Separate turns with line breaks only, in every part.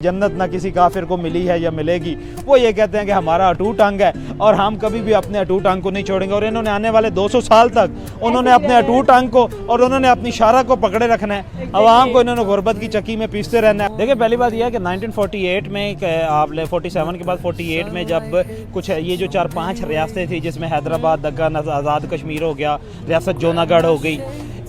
जन्नत ना किसी काफिर को मिली है या मिलेगी। वो ये कहते हैं कि हमारा अटूट अंग है और हम कभी भी अपने अटूट अंग को नहीं छोड़ेंगे। और इन्होंने आने वाले 200 साल तक उन्होंने अपने अटूट अंग को और उन्होंने अपनी शारा को पकड़े रखना है। अवाम को इन्होंने गुर्बत की चक्की में पीसते रहना है। देखिए, पहली बात यह है कि 1948 में आप 47 के बाद 48 में जब कुछ ये जो 4-5 रियासतें थी, जिसमें हैदराबाद, दक्कन, आज़ाद कश्मीर हो गया, रियासत जूनागढ़ हो गई,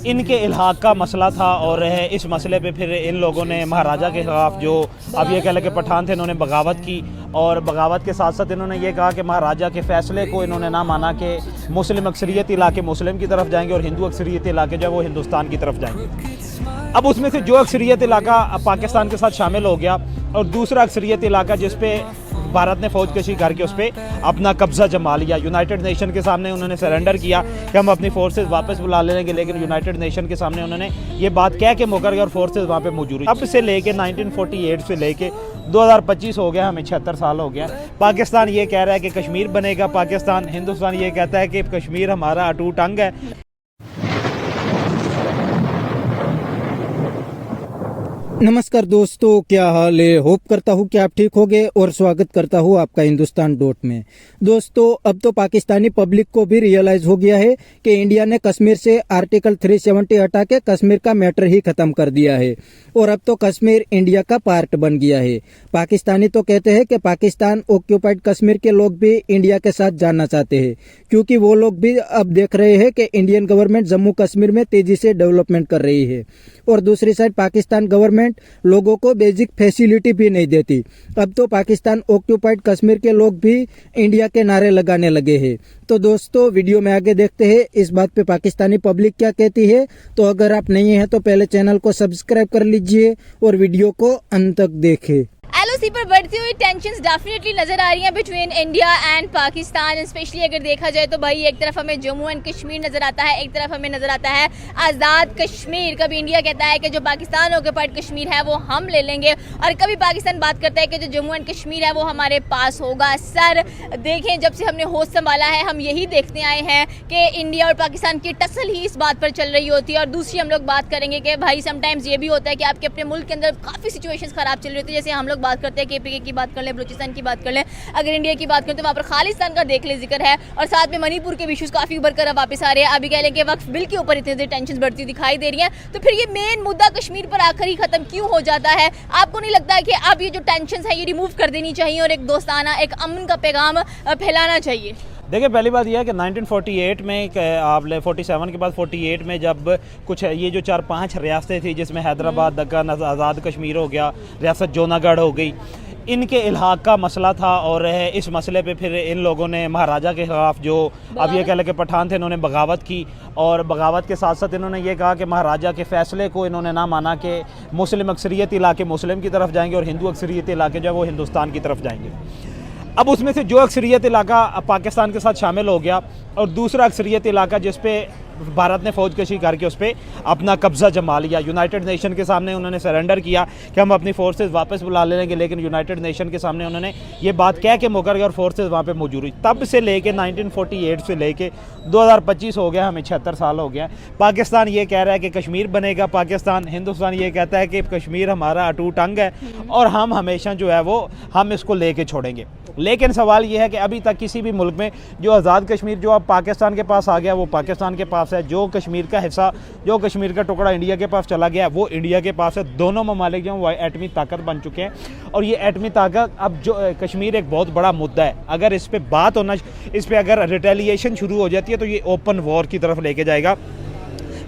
इनके इल्हाक का मसला था। और इस मसले पे फिर इन लोगों ने महाराजा के ख़िलाफ़, जो अब ये कह लें कि पठान थे, इन्होंने बगावत की। और बगावत के साथ साथ इन्होंने ये कहा कि महाराजा के फ़ैसले को इन्होंने ना माना कि मुस्लिम अक्सरियत इलाके मुस्लिम की तरफ जाएंगे और हिंदू अक्सरियत इलाके जो है वो हिंदुस्तान की तरफ जाएंगे। अब उसमें से जो अक्सरियत इलाका पाकिस्तान के साथ शामिल हो गया और दूसरा अक्सरियत इलाका जिस पे भारत ने फौज कशी करके उस पर अपना कब्जा जमा लिया। यूनाइटेड नेशन के सामने उन्होंने सरेंडर किया कि हम अपनी फोर्सेस वापस बुला लेंगे, लेकिन यूनाइटेड नेशन के सामने उन्होंने ये बात कह के मुकर गए और फोर्सेस वहाँ पे मौजूद। अब से लेके 1948 से लेके 2025 हो गया, हमें 76 साल हो गया। पाकिस्तान ये कह रहा है कि कश्मीर बनेगा पाकिस्तान, हिंदुस्तान ये कहता है कि कश्मीर हमारा अटूट अंग है।
नमस्कार दोस्तों, क्या हाल है। होप करता हूँ कि आप ठीक होंगे और स्वागत करता हूँ आपका हिंदुस्तान डॉट में। दोस्तों, अब तो पाकिस्तानी पब्लिक को भी रियलाइज हो गया है कि इंडिया ने कश्मीर से आर्टिकल 370 हटा के कश्मीर का मैटर ही खत्म कर दिया है और अब तो कश्मीर इंडिया का पार्ट बन गया है। पाकिस्तानी तो कहते हैं कि पाकिस्तान ऑक्यूपाइड कश्मीर के लोग भी इंडिया के साथ जाना चाहते हैं, क्योंकि वो लोग भी अब देख रहे हैं कि इंडियन गवर्नमेंट जम्मू कश्मीर में तेजी से डेवलपमेंट कर रही है और दूसरी साइड पाकिस्तान गवर्नमेंट लोगों को बेसिक फैसिलिटी भी नहीं देती। अब तो पाकिस्तान ऑक्यूपाइड कश्मीर के लोग भी इंडिया के नारे लगाने लगे हैं। तो दोस्तों, वीडियो में आगे देखते हैं इस बात पे पाकिस्तानी पब्लिक क्या कहती है। तो अगर आप नहीं हैं तो पहले चैनल को सब्सक्राइब कर लीजिए और वीडियो को अंत तक देखें।
एलओसी पर बढ़ती हुई टेंशंस डेफिनेटली नजर आ रही हैं between India and Pakistan. Specially अगर देखा जाए तो भाई एक तरफ हमें जम्मू एंड कश्मीर नजर आता है, एक तरफ हमें नजर आता है आज़ाद कश्मीर। कभी इंडिया कहता है कि जो पाकिस्तान ऑक्यूपाइड कश्मीर है वो हम ले लेंगे और कभी पाकिस्तान बात करता है कि जो जम्मू एंड कश्मीर है वो हमारे पास होगा। सर देखें, जब से हमने होश संभाला है हम यही देखते आए हैं कि इंडिया और पाकिस्तान की टसल ही इस बात पर चल रही होती है। और दूसरी हम लोग बात करेंगे कि भाई समटाइम्स ये भी होता है कि आपके अपने मुल्क के अंदर काफ़ी सिचुएशंस खराब चल रही होती है। जैसे हम लोग बात करते हैं केपीके की बात कर लें, बलूचिस्तान की बात कर लें, अगर इंडिया की बात करें तो वहाँ पर खालिस्तान का देख ले जिक्र है और साथ में मणिपुर के इश्यूज काफ़ी उभर कर वापस आ रहे हैं। अभी कह लें कि वक्फ बिल के ऊपर इतनी टेंशन बढ़ती दिखाई दे रही है, तो फिर ये मेन मुद्दा कश्मीर पर आखिर ही खत्म क्यों हो जाता है? आपको नहीं लगता है कि अब ये जो टेंशन है ये रिमूव कर देनी चाहिए और एक दोस्ताना, एक अमन का पैगाम फैलाना चाहिए?
देखिए, पहली बात यह है कि 1948 में आप 47 के बाद 48 में जब कुछ ये जो 4-5 रियासतें थी, जिसमें हैदराबाद, दक्कन, आज़ाद कश्मीर हो गया, रियासत जूनागढ़ हो गई, इनके इल्हाक का मसला था। और इस मसले पे फिर इन लोगों ने महाराजा के ख़िलाफ़, जो अब ये कह लें कि पठान थे, इन्होंने बगावत की। और बगावत के साथ साथ इन्होंने ये कहा कि महाराजा के फ़ैसले को इन्होंने ना माना कि मुस्लिम अक्सरियत इलाके मुस्लिम की तरफ जाएंगे और हिंदू अक्सरियत इलाके जो है वो हिंदुस्तान की तरफ जाएंगे। अब उसमें से जो अक्सरियत इलाका पाकिस्तान के साथ शामिल हो गया और दूसरा अक्सरियत इलाका जिस पे भारत ने फौज कशी करके उस पर अपना कब्जा जमा लिया। यूनाइटेड नेशन के सामने उन्होंने सरेंडर किया कि हम अपनी फोर्सेस वापस बुला लेंगे, लेकिन यूनाइटेड नेशन के सामने उन्होंने ये बात कह के मुकर गए और फोर्सेस वहाँ पे मौजूद हुई। तब से लेके 1948 से लेके 2025 हो गया, हमें 76 साल हो गया। पाकिस्तान ये कह रहा है कि कश्मीर बनेगा पाकिस्तान, हिंदुस्तान ये कहता है कि कश्मीर हमारा अटूट अंग है और हम हमेशा जो है वो हम इसको लेके छोड़ेंगे। लेकिन सवाल ये है कि अभी तक किसी भी मुल्क में जो आज़ाद कश्मीर जो अब पाकिस्तान के पास आ गया वो पाकिस्तान के पास है, जो कश्मीर का हिस्सा, जो कश्मीर का टुकड़ा इंडिया के पास चला गया वो इंडिया के पास है। दोनों ममालिक जो वो एटमी ताकत बन चुके हैं और ये एटमी ताकत, अब जो कश्मीर एक बहुत बड़ा मुद्दा है। अगर इस पर बात होना, इस पर अगर रिटेलिएशन शुरू हो जाती है तो ये ओपन वॉर की तरफ लेके जाएगा।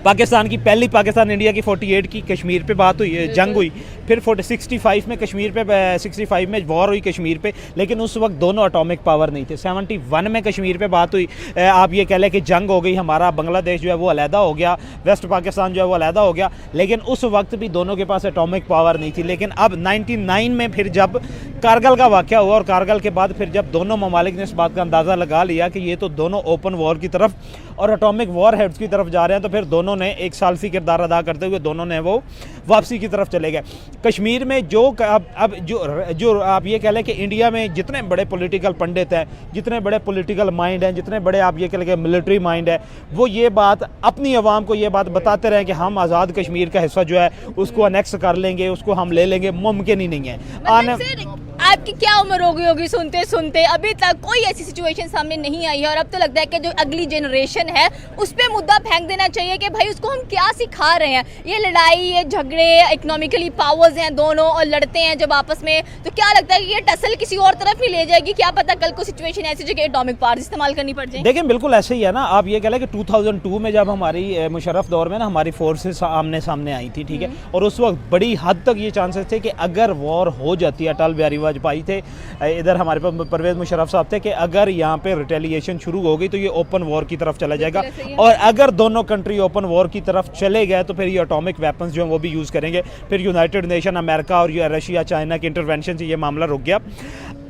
पाकिस्तान की पहली, पाकिस्तान इंडिया की 48 की कश्मीर पे बात हुई, जंग हुई, फिर 65 में कश्मीर पे 65 में वॉर हुई कश्मीर पे, लेकिन उस वक्त दोनों एटॉमिक पावर नहीं थे। 71 में कश्मीर पे बात हुई, आप ये कह लें कि जंग हो गई, हमारा बांग्लादेश जो है वो अलहदा हो गया, वेस्ट पाकिस्तान जो है वो अलहदा हो गया, लेकिन उस वक्त भी दोनों के पास एटॉमिक पावर नहीं थी। लेकिन अब 99 में फिर जब कारगिल का वाक़या हुआ और कारगिल के बाद फिर जब दोनों ममालिक ने इस बात का अंदाज़ा लगा लिया कि ये तो दोनों ओपन वॉर की तरफ और एटॉमिक वॉर हेड्स की तरफ जा रहे हैं, तो फिर दोनों ने एक सालसी किरदार अदा करते हुए दोनों ने वो वापसी की तरफ चले गए। कश्मीर में जो अब जो आप ये कह लें कि इंडिया में जितने बड़े पॉलिटिकल पंडित हैं, जितने बड़े पॉलिटिकल माइंड हैं, जितने बड़े आप ये कह लें कि मिलिट्री माइंड है, वो ये बात अपनी आवाम को ये बात बताते रहे कि हम आज़ाद कश्मीर का हिस्सा जो है उसको अनेक्स कर लेंगे, उसको हम ले लेंगे, मुमकिन ही नहीं है।
आपकी क्या उम्र हो गई होगी सुनते सुनते, अभी तक कोई ऐसी सिचुएशन सामने नहीं आई है, और अब तो लगता है कि जो अगली जनरेशन है उस पर मुद्दा फेंक देना चाहिए कि भाई उसको हम क्या सिखा रहे हैं। ये लड़ाई, ये झगड़े, इकोनॉमिकली पावर्स हैं दोनों और लड़ते हैं जब आपस में, तो क्या लगता है कि ये टसल किसी और तरफ ही ले जाएगी? क्या पता कल को सिचुएशन ऐसी जगह एटॉमिक पावर्स इस्तेमाल करनी पड़ जाए।
देखिए बिल्कुल ऐसे ही है ना। आप ये कह लें कि 2002 में जब हमारी मुशर्रफ दौर में ना हमारी फोर्सेस आमने सामने आई थी, ठीक है, और उस वक्त बड़ी हद तक ये चांसेस थे कि अगर वॉर हो जाती है, अटल बिहारी वाजपेयी थे, इधर हमारे पास परवेज मुशर्रफ साहब थे, कि अगर यहाँ पे रिटेलिएशन शुरू हो गई तो ये ओपन वॉर की तरफ चला जाएगा, और अगर दोनों कंट्री ओपन वॉर की तरफ चले गए तो फिर ये एटॉमिक वेपन्स जो हैं वो भी यूज़ करेंगे। फिर यूनाइटेड नेशन, अमेरिका और रशिया, चाइना के इंटरवेंशन से ये मामला रुक गया।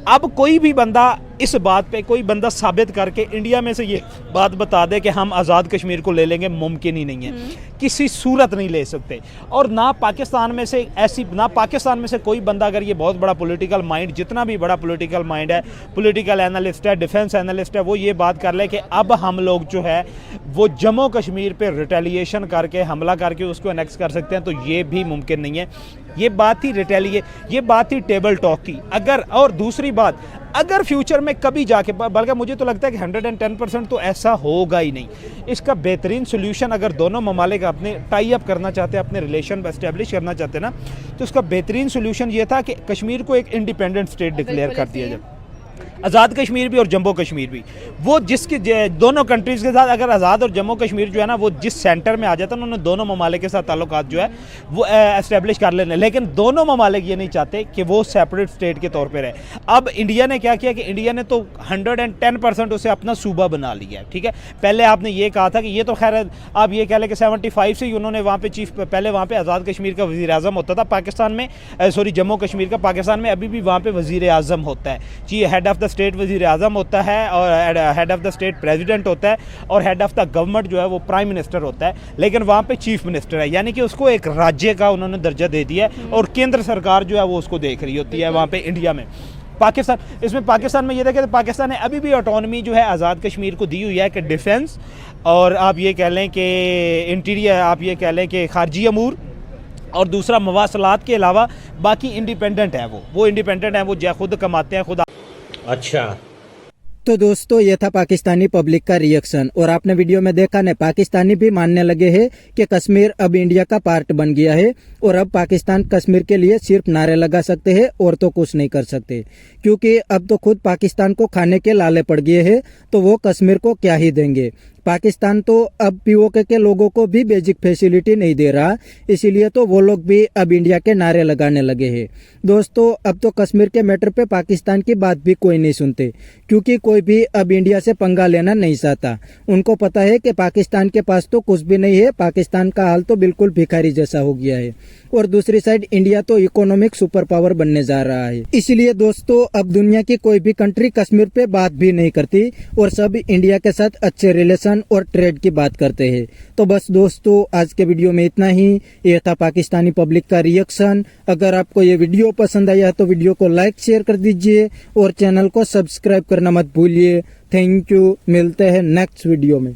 अब कोई भी बंदा इस बात पे कोई बंदा साबित करके इंडिया में से ये बात बता दे कि हम आज़ाद कश्मीर को ले लेंगे, मुमकिन ही नहीं है, किसी सूरत नहीं ले सकते। और ना पाकिस्तान में से कोई बंदा, अगर ये बहुत बड़ा पॉलिटिकल माइंड, जितना भी बड़ा पॉलिटिकल माइंड है, पॉलिटिकल एनालिस्ट है, डिफेंस एनालिस्ट है, वो ये बात कर ले कि अब हम लोग जो है वो जम्मू कश्मीर पे रिटेलिएशन करके, हमला करके उसको अनेक्स कर सकते हैं, तो ये भी मुमकिन नहीं है। ये बात थी टेबल टॉक की। अगर, और दूसरी बात, अगर फ्यूचर में कभी जाके, बल्कि मुझे तो लगता है कि 110% तो ऐसा होगा ही नहीं, इसका बेहतरीन सोल्यूशन अगर दोनों ममालिक अपने टाई अप करना चाहते हैं, अपने रिलेशन एस्टेब्लिश करना चाहते हैं ना, तो उसका बेहतरीन सोल्यूशन ये था कि कश्मीर को एक इंडिपेंडेंट स्टेट डिक्लेयर कर दिया जाए, आज़ाद कश्मीर भी और जम्मू कश्मीर भी। वो जिसके दोनों कंट्रीज़ के साथ, अगर आज़ाद और जम्मू कश्मीर जो है ना वो जिस सेंटर में आ जाता है, उन्होंने दोनों ममालिक के साथ ताल्लुकात जो है वो एस्टेब्लिश कर लेने। लेकिन दोनों ममालिक ये नहीं चाहते कि वो सेपरेट स्टेट के तौर पे रहे। अब इंडिया ने क्या किया कि इंडिया ने तो 110% उसे अपना सूबा बना लिया है, ठीक है। पहले आपने ये कहा था कि ये तो खैर आप ये कह लें कि 75 से ही उन्होंने वहाँ पे पहले वहाँ पे आज़ाद कश्मीर का वज़ीर आज़म होता था पाकिस्तान में, जम्मू कश्मीर का पाकिस्तान में अभी भी वहाँ पे वज़ीर आज़म होता है जी, हेड ऑफ़ द स्टेट वज़ीर आज़म होता है, और head of the state president होता है, और हेड ऑफ़ द गवर्नमेंट जो है वो प्राइम मिनिस्टर होता है। लेकिन वहाँ पे चीफ मिनिस्टर है, यानी कि उसको एक राज्य का उन्होंने दर्जा दे दिया है, और केंद्र सरकार जो है वो उसको देख रही होती है वहाँ पे इंडिया में। पाकिस्तान में ये देखें तो पाकिस्तान ने अभी भी ऑटोनॉमी जो है आज़ाद कश्मीर को दी हुई है कि डिफेंस, और आप ये कह लें कि इंटीरियर, आप ये कह लें कि खारजी अमूर, और दूसरा मवासलात के अलावा बाकी इंडिपेंडेंट है। वो इंडिपेंडेंट है, वो खुद कमाते हैं, खुद। अच्छा,
तो दोस्तों ये था पाकिस्तानी पब्लिक का रिएक्शन, और आपने वीडियो में देखा ना, पाकिस्तानी भी मानने लगे हैं कि कश्मीर अब इंडिया का पार्ट बन गया है, और अब पाकिस्तान कश्मीर के लिए सिर्फ नारे लगा सकते हैं और तो कुछ नहीं कर सकते, क्योंकि अब तो खुद पाकिस्तान को खाने के लाले पड़ गए हैं, तो वो कश्मीर को क्या ही देंगे। पाकिस्तान तो अब पीओके के लोगों को भी बेसिक फैसिलिटी नहीं दे रहा, इसीलिए तो वो लोग भी अब इंडिया के नारे लगाने लगे हैं। दोस्तों अब तो कश्मीर के मैटर पे पाकिस्तान की बात भी कोई नहीं सुनते, क्योंकि कोई भी अब इंडिया से पंगा लेना नहीं चाहता। उनको पता है कि पाकिस्तान के पास तो कुछ भी नहीं है, पाकिस्तान का हाल तो बिल्कुल भिखारी जैसा हो गया है, और दूसरी साइड इंडिया तो इकोनॉमिक सुपर पावर बनने जा रहा है। इसलिए दोस्तों अब दुनिया की कोई भी कंट्री कश्मीर पे बात भी नहीं करती, और सब इंडिया के साथ अच्छे रिलेशन और ट्रेड की बात करते हैं। तो बस दोस्तों आज के वीडियो में इतना ही। यह था पाकिस्तानी पब्लिक का रिएक्शन। अगर आपको ये वीडियो पसंद आया तो वीडियो को लाइक शेयर कर दीजिए, और चैनल को सब्सक्राइब करना मत भूलिए। थैंक यू, मिलते हैं नेक्स्ट वीडियो में।